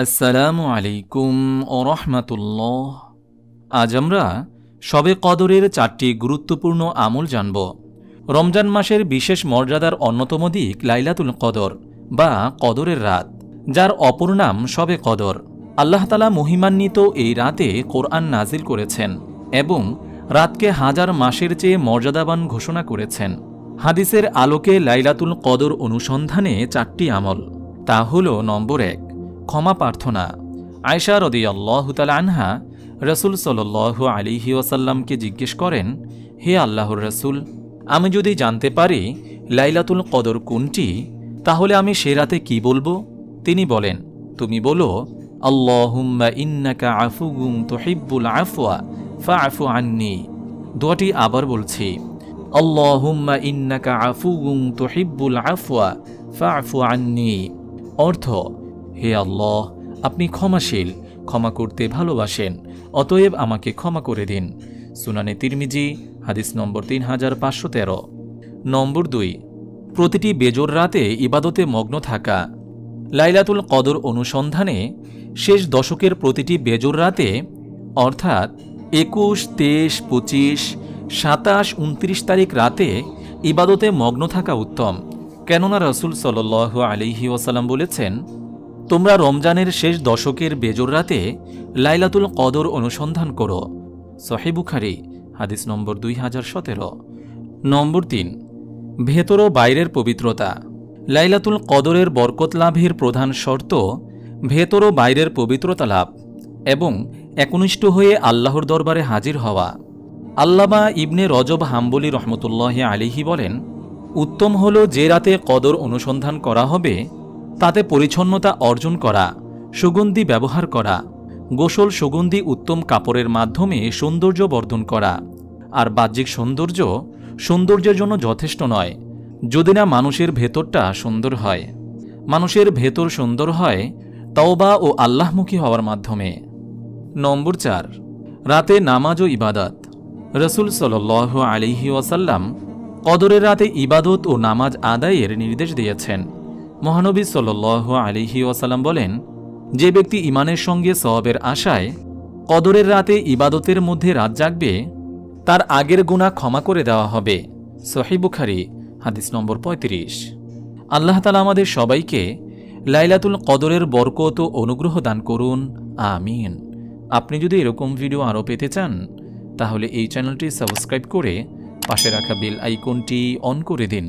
আসসালামু আলাইকুম ও রহমাতুল্লাহ। আজ আমরা শবে কদরের 4টি গুরুত্বপূর্ণ আমল জানব। রমজান মাসের বিশেষ মর্যাদার অন্যতম দিক লাইলাতুল কদর বা কদরের রাত, যার অপর নাম শবে কদর। আল্লাহ তাআলা মহিমান্বিত এই রাতে কোরআন নাজিল করেছেন এবং রাতকে হাজার মাসের চেয়ে মর্যাদাবান ঘোষণা করেছেন। হাদিসের আলোকে লাইলাতুল কদর অনুসন্ধানে 4টি আমল। তা হল নম্বর 1, ক্ষমা প্রার্থনা। আয়েশা রাদিয়াল্লাহু তাআলা আনহা রাসূল সাল্লাল্লাহু আলাইহি ওয়াসাল্লামকে জিজ্ঞেস করেন, হে আল্লাহর রাসূল, আমি যদি জানতে পারি লাইলাতুল কদর কোনটি, তাহলে আমি সে রাতে কি বলবো? তিনি বলেন, তুমি বলো, আল্লাহুম্মা ইন্নাকা আফুউন তুহিব্বুল আফওয়া ফাআফু আন্নী। দোয়াটি আবার বলছি, আল্লাহুম্মা ইন্নাকা আফুউন তুহিব্বুল আফওয়া ফাআফু আন্নী। অর্থ, হে আল্লাহ, আপনি ক্ষমাশীল, ক্ষমা করতে ভালোবাসেন, অতএব আমাকে ক্ষমা করে দিন। সুনানে তিরমিজি, হাদিস নম্বর 3513। নম্বর 2, প্রতিটি বেজোর রাতে ইবাদতে মগ্ন থাকা। লাইলাতুল কদর অনুসন্ধানে শেষ দশকের প্রতিটি বেজোর রাতে অর্থাৎ 21, 23, 25, 27, 29 তারিখ রাতে ইবাদতে মগ্ন থাকা উত্তম। কেননা রাসূল সাল্লাল্লাহু আলাইহি ওয়াসাল্লাম বলেছেন, তোমরা রমজানের শেষ দশকের বেজোর রাতে লাইলাতুল কদর অনুসন্ধান করো। সহিহ বুখারী, হাদিস নম্বর 2017। নম্বর 3, ভেতর ও বাইরের পবিত্রতা। লাইলাতুল কদরের বরকত লাভের প্রধান শর্ত ভেতর ও বাইরের পবিত্রতা লাভ এবং একনিষ্ঠ হয়ে আল্লাহর দরবারে হাজির হওয়া। আল্লামা ইবনে রজব হাম্বলী রহমতুল্লাহি আলাইহি বলেন, উত্তম হল যে রাতে কদর অনুসন্ধান করা হবে তাতে পরিচ্ছন্নতা অর্জন করা, সুগন্ধি ব্যবহার করা, গোসল সুগন্ধি উত্তম কাপড়ের মাধ্যমে সৌন্দর্য বর্ধন করা। আর বাহ্যিক সৌন্দর্যের জন্য যথেষ্ট নয়, যদি না মানুষের ভেতরটা সুন্দর হয়। মানুষের ভেতর সুন্দর হয় তওবা ও আল্লাহমুখী হওয়ার মাধ্যমে। নম্বর 4, রাতে নামাজ ও ইবাদত। রাসূল সাল্লাল্লাহু আলাইহি ওয়াসাল্লাম কদরের রাতে ইবাদত ও নামাজ আদায়ের নির্দেশ দিয়েছেন। মহানবী সাল্লাল্লাহু আলাইহি ওয়াসাল্লাম বলেন, যে ব্যক্তি ঈমানের সঙ্গে সওয়াবের আশায় কদরের রাতে ইবাদতের মধ্যে রাত জাগবে, তার আগের গুনাহ ক্ষমা করে দেওয়া হবে। সহিহ বুখারী, হাদিস নম্বর 35। আল্লাহ তাআলা আমাদের সবাইকে লাইলাতুল কদরের বরকত ও অনুগ্রহ দান করুন, আমিন। আপনি যদি এরকম ভিডিও আরও পেতে চান, তাহলে এই চ্যানেলটি সাবস্ক্রাইব করে পাশে রাখা বেল আইকনটি অন করে দিন।